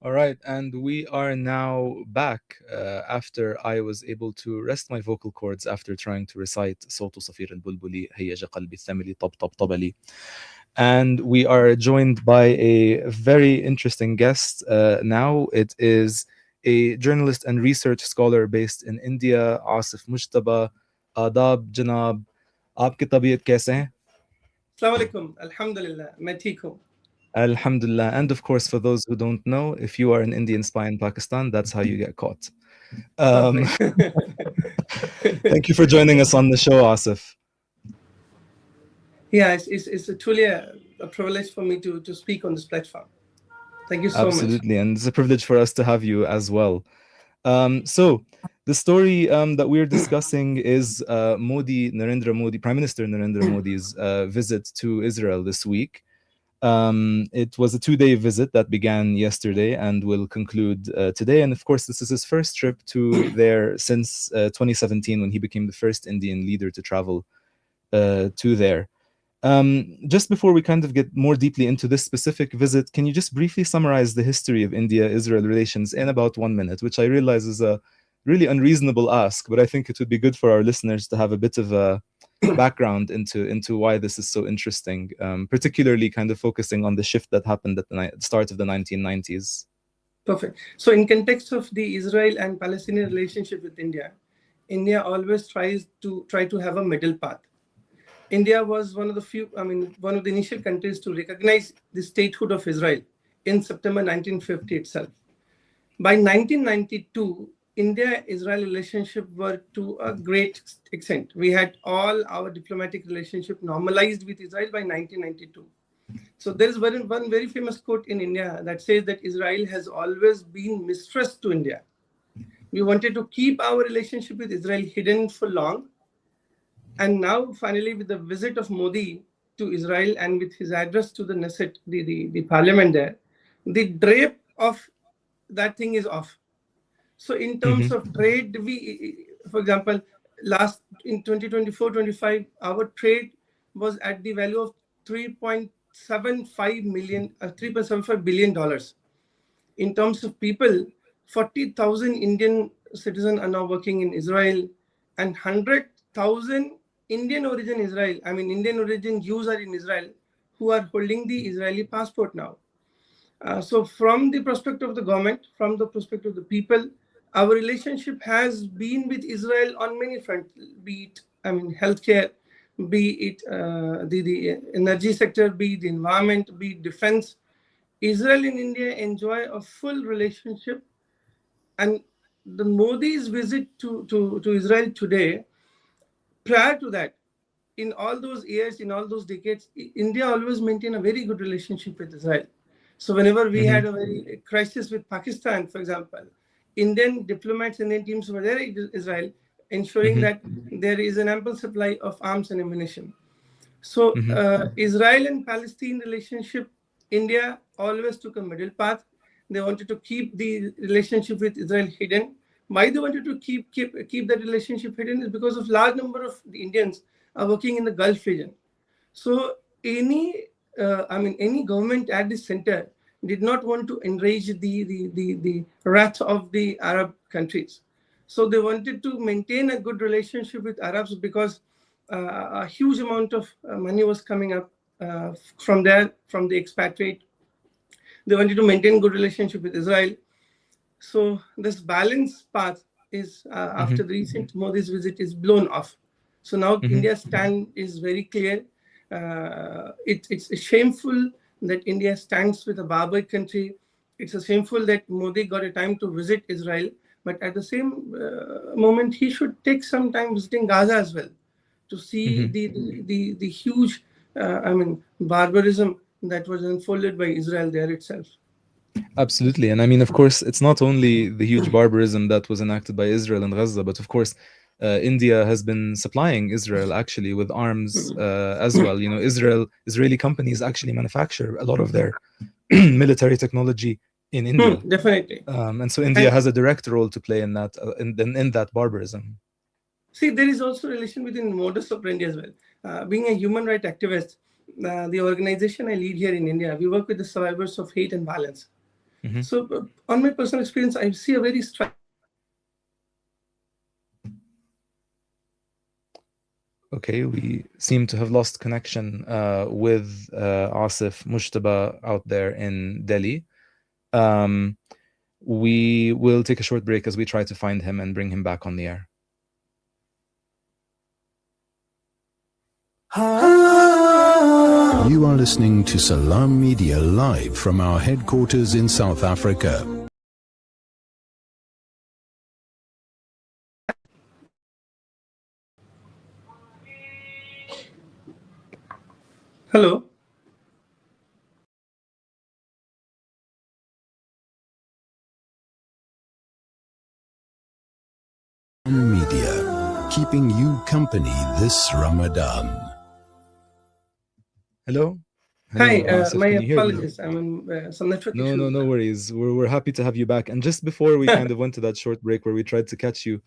All right, and we are now back after I was able to rest my vocal cords after trying to recite صوت صفير البلبل هيج قلبي الثمل طب طب طبلي. And we are joined by a very interesting guest now. It is a journalist and research scholar based in India, Aasif Mujtaba. आदाब जनाब, आपकी तबीयत कैसे हैं? Assalamu alaikum. Alhamdulillah. मैं ठीक हूँ. Alhamdulillah. And of course, for those who don't know, if you are an Indian spy in Pakistan, that's how you get caught. Perfect. Thank you for joining us on the show, Asif. Yeah, it's truly a privilege for me to speak on this platform. Thank you so much. Absolutely. And it's a privilege for us to have you as well. So, the story that we're discussing is Narendra Modi, Prime Minister Narendra Modi's visit to Israel this week. It was a 2-day visit that began yesterday and will conclude today. And of course, this is his first trip to there since 2017, when he became the first Indian leader to travel to there. Just before we kind of get more deeply into this specific visit, can you just briefly summarize the history of India-Israel relations in about 1 minute, which I realize is a really unreasonable ask, but I think it would be good for our listeners to have a bit of a background into why this is so interesting, particularly kind of focusing on the shift that happened at the start of the 1990s. Perfect. So in context of the Israel and Palestinian relationship with India, India always try to have a middle path. India was one of the initial countries to recognize the statehood of Israel in September 1950 itself. By 1992, India-Israel relationship were to a great extent. We had all our diplomatic relationship normalized with Israel by 1992. So there is one very famous quote in India that says that Israel has always been mistress to India. We wanted to keep our relationship with Israel hidden for long. And now, finally, with the visit of Modi to Israel and with his address to the Knesset, the parliament there, the drape of that thing is off. So in terms of trade, we, for example, in 2024-25, our trade was at the value of $3.75 billion. In terms of people, 40,000 Indian citizens are now working in Israel, and 100,000 Indian origin Jews are in Israel who are holding the Israeli passport now. So from the perspective of the government, from the perspective of the people, our relationship has been with Israel on many fronts, be it healthcare, be it the energy sector, be it the environment, be it defense. Israel and India enjoy a full relationship, and the Modi's visit to Israel today, prior to that, in all those years, in all those decades, India always maintained a very good relationship with Israel. So whenever we had a crisis with Pakistan, for example, Indian diplomats, Indian teams were there in Israel, ensuring that there is an ample supply of arms and ammunition. So Israel and Palestine relationship, India always took a middle path. They wanted to keep the relationship with Israel hidden. Why they wanted to keep that relationship hidden is because of large number of the Indians are working in the Gulf region. So any government at the center did not want to enrage the wrath of the Arab countries. So they wanted to maintain a good relationship with Arabs because a huge amount of money was coming up from the expatriate. They wanted to maintain good relationship with Israel. So this balanced path is after the recent Modi's visit is blown off. So now India's stand is very clear. It's shameful that India stands with a barbaric country. It's shameful that Modi got a time to visit Israel, but at the same moment, he should take some time visiting Gaza as well to see the huge, barbarism that was unfolded by Israel there itself. Absolutely. And I mean, of course, it's not only the huge barbarism that was enacted by Israel in Gaza, but of course, India has been supplying Israel actually with arms as well. You know, Israeli companies actually manufacture a lot of their military technology in India. Definitely. And so India has a direct role to play in that in that barbarism. See, there is also relation within modus operandi as well. Being a human rights activist, the organization I lead here in India, we work with the survivors of hate and violence. So on my personal experience, I see a very Okay, we seem to have lost connection with Aasif Mujtaba out there in Delhi. We will take a short break as we try to find him and bring him back on the air. You are listening to Salam Media live from our headquarters in South Africa. Hello. Media, keeping you company this Ramadan. Hello? Hi, Aasif, my can you hear me? apologies. I'm in some network No, issue. no worries. We're happy to have you back. And just before we kind of went to that short break where we tried to catch you,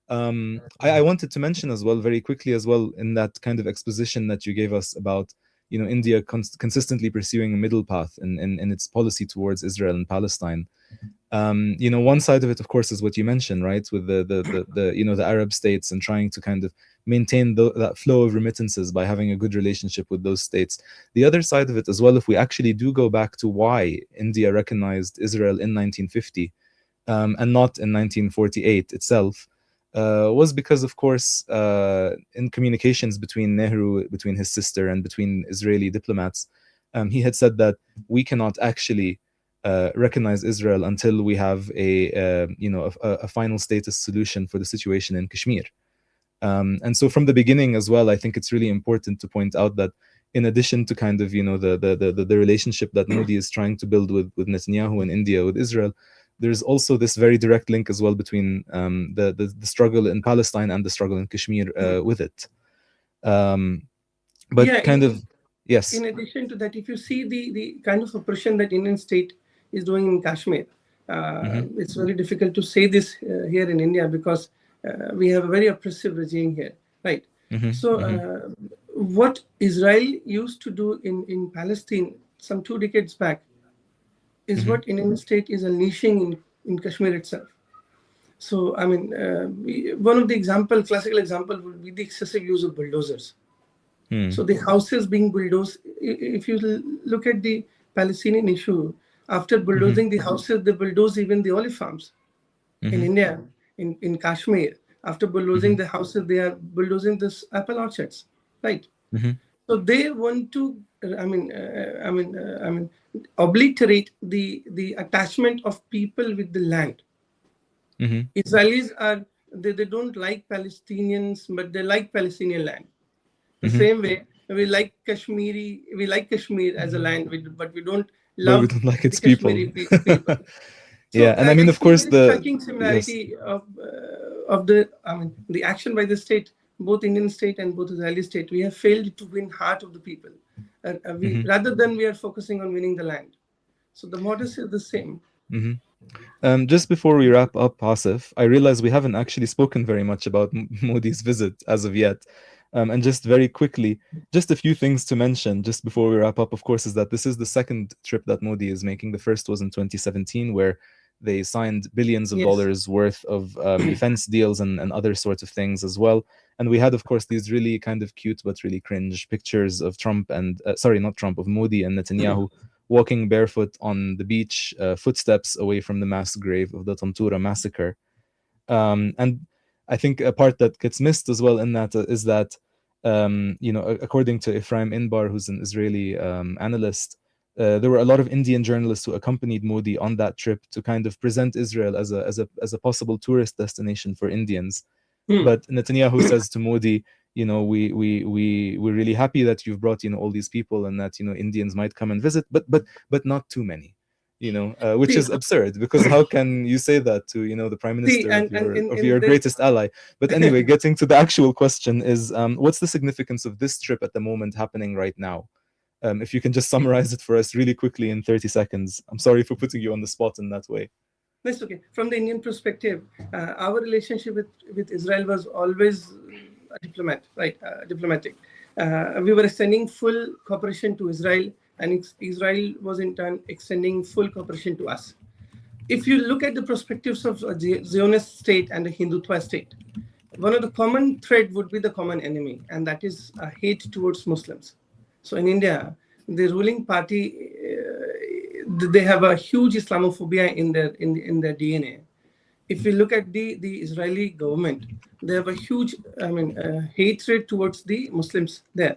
I wanted to mention as well, very quickly as well, in that kind of exposition that you gave us about, India consistently pursuing a middle path in its policy towards Israel and Palestine. One side of it, of course, is what you mentioned, right, with the Arab states and trying to kind of maintain that flow of remittances by having a good relationship with those states. The other side of it as well, if we actually do go back to why India recognized Israel in 1950 and not in 1948 itself, was because, of course, in communications between Nehru, between his sister, and between Israeli diplomats, he had said that we cannot actually recognize Israel until we have a final status solution for the situation in Kashmir. And so from the beginning as well, I think it's really important to point out that in addition to kind of the relationship that Modi is trying to build with Netanyahu and India with Israel, there's also this very direct link as well between the struggle in Palestine and the struggle in Kashmir with it. But Yeah, kind of, yes. In addition to that, if you see the kind of oppression that Indian state is doing in Kashmir, it's very difficult to say this here in India because we have a very oppressive regime here, right? So what Israel used to do in Palestine some 2 decades back is what Indian state is unleashing in Kashmir itself. So, I mean, one of the classical example would be the excessive use of bulldozers. So the houses being bulldozed, if you look at the Palestinian issue, after bulldozing the houses, they bulldoze even the olive farms. In India, in Kashmir, after bulldozing the houses, they are bulldozing the apple orchards, right? So they want to, obliterate the attachment of people with the land. Israelis they don't like Palestinians, but they like Palestinian land. The same way we like Kashmir as a land, but we don't But we love don't like the its people. Kashmiri people. Yeah, So and I mean, I of see a course, very striking yes. similarity of the action by the state, both Indian state and both Israeli state. We have failed to win heart of the people, rather than we are focusing on winning the land. So the modus is the same. Just before we wrap up, Asif, I realize we haven't actually spoken very much about Modi's visit as of yet. And just very quickly, just a few things to mention just before we wrap up, of course, is that this is the second trip that Modi is making. The first was in 2017, where they signed billions of dollars worth of defense deals and other sorts of things as well. And we had, of course, these really kind of cute but really cringe pictures of Trump and, sorry, not Trump, of Modi and Netanyahu walking barefoot on the beach, footsteps away from the mass grave of the Tantura massacre. And I think a part that gets missed as well in that is that, according to Ephraim Inbar, who's an Israeli analyst, there were a lot of Indian journalists who accompanied Modi on that trip to kind of present Israel as a possible tourist destination for Indians. But Netanyahu says to Modi, we're really happy that you've brought all these people and that Indians might come and visit, but not too many. Which is absurd, because how can you say that to the prime minister of your greatest ally? But anyway, getting to the actual question is, what's the significance of this trip at the moment happening right now? If you can just summarize it for us really quickly in 30 seconds. I'm sorry for putting you on the spot in that way. That's okay. From the Indian perspective, our relationship with Israel was always diplomatic. We were extending full cooperation to Israel, and Israel was in turn extending full cooperation to us. if you look at the perspectives of a Zionist state and a Hindutva state, one of the common thread would be the common enemy, and that is hate towards Muslims. So in India, the ruling party, they have a huge Islamophobia in their DNA. If we look at the Israeli government, they have a huge, hatred towards the Muslims there.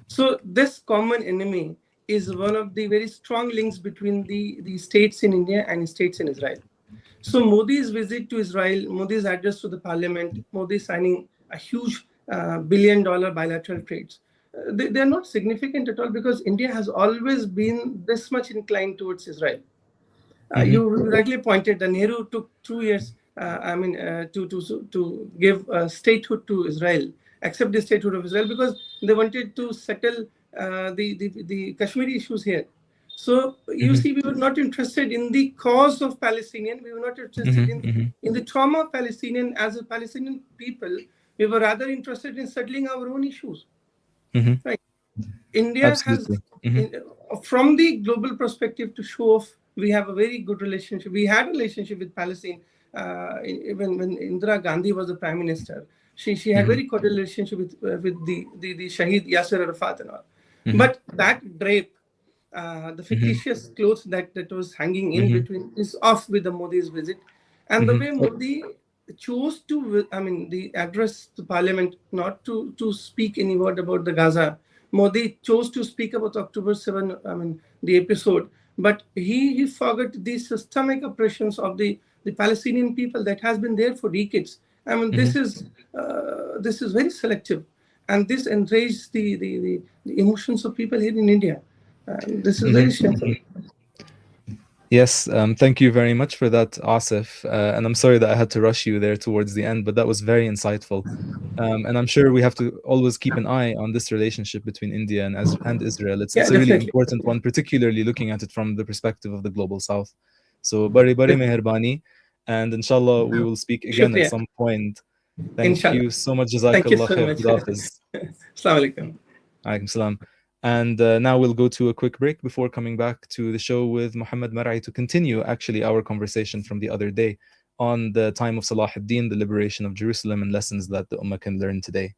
So this common enemy is one of the very strong links between the states in India and states in Israel. So Modi's visit to Israel, Modi's address to the parliament, Modi signing a huge billion-dollar bilateral trades, they're not significant at all because India has always been this much inclined towards Israel. You rightly pointed that Nehru took 2 years, to give statehood to Israel, accept the statehood of Israel, because they wanted to settle the Kashmiri issues here. So you see, we were not interested in the cause of Palestinian. We were not interested in the trauma of Palestinian as a Palestinian people. We were rather interested in settling our own issues. Right? India Absolutely. has, from the global perspective, to show off, we have a very good relationship. We had a relationship with Palestine even when Indira Gandhi was the prime minister. She had very cordial relationship with the Shahid Yasser Arafat and all. But that drape, the fictitious clothes that was hanging in between, is off with the Modi's visit. And the way Modi chose to, the address to parliament, not to speak any word about the Gaza. Modi chose to speak about October 7, the episode, but he forgot the systemic oppressions of the Palestinian people that has been there for decades. This is very selective, and this enraged the emotions of people here in India. This is very shameful. Yes, thank you very much for that, Asif. And I'm sorry that I had to rush you there towards the end, but that was very insightful. And I'm sure we have to always keep an eye on this relationship between India and Israel. It's a really important one, particularly looking at it from the perspective of the global South. So, bari meherbani, and inshallah we will speak again at some point. Thank you so much. Jazakallah khair. Assalamu alaikum. Alaikum salam. And now we'll go to a quick break before coming back to the show with Muhammad Mar'i to continue actually our conversation from the other day on the time of Salah ad-Din, the liberation of Jerusalem, and lessons that the Ummah can learn today.